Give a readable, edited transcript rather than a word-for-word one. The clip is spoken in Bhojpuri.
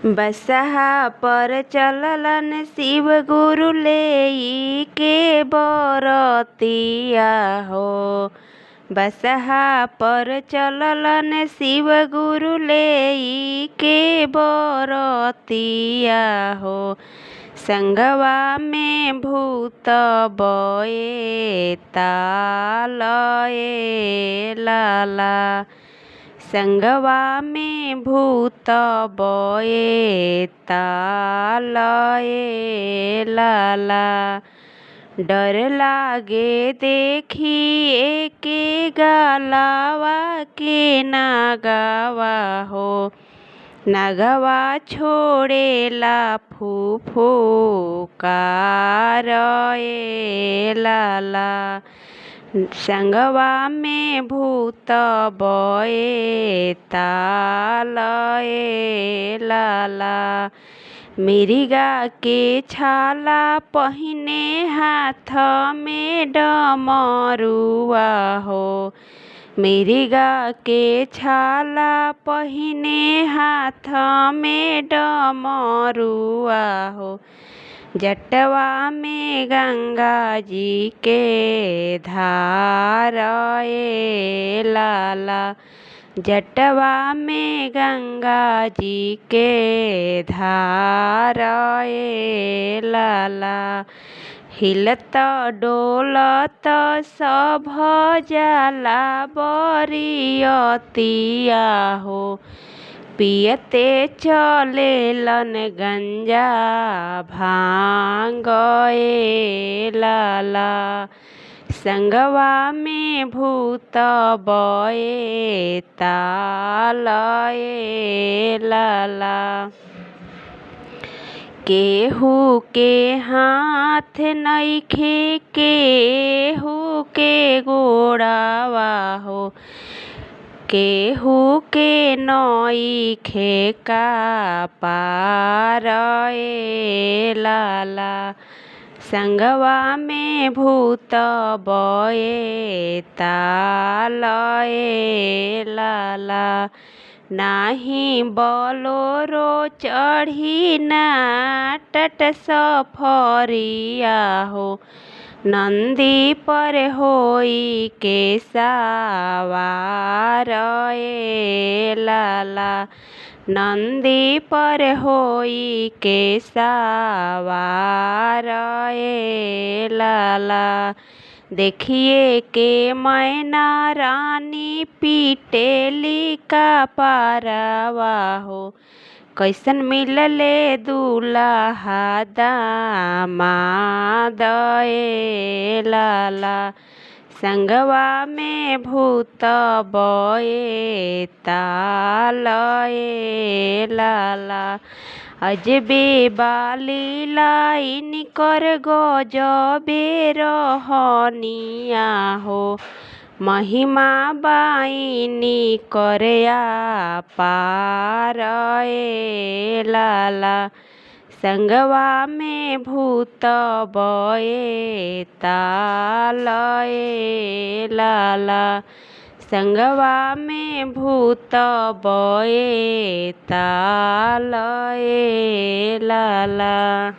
बसहा पर चललन शिव गुरु लेई के बरतिया हो। बसहा पर चललन शिव गुरु लेई के बरतिया हो। संगवा में भूत बये तालये लाला। संगवा में भूत बये तालये लाला। डर लागे देखिए के गालावा के नागवा हो। नागवा छोड़ेला फुफुकारये लाला। संगवा में भूत बये तालये लाला। मिरिगा के छाला पहिने हाथ में डमरुआ हो। मिरिगा के छाला पहिने हाथ में डमरुआ हो। जटवा में गंगा जी के धारये लाला। जटवा में गंगा जी के धारये लाला। हिलत डोलत सभ जाला बरियतिया हो। पियते चलेलन गंजा भांगये लाला। संगवा में भूत बये तालये लाला। केहू के हाथ नइखे केहू के गोड़वा हो। केहू के नइखे कपारये लाला। संगवा में भूत बये तालये लाला। नाही बोलोरो चढ़ी ना टट सफरिया हो। नंदी पर होई के सवारये लाला। नंदी पर होई के सवारये लाला। देखिए के मैना रानी पीटेली का पारवा हो। कैसन मिलले दूल्हा दामादये लाला। संगवा में भूत बये तालये लाला। अजबे बालीला इनकर गजबे रहनिया हो। महिमा बाइनी करया पारये लाला। संगवा में भूत बये तालये लाला। संगवा में भूत बये तालये लाला।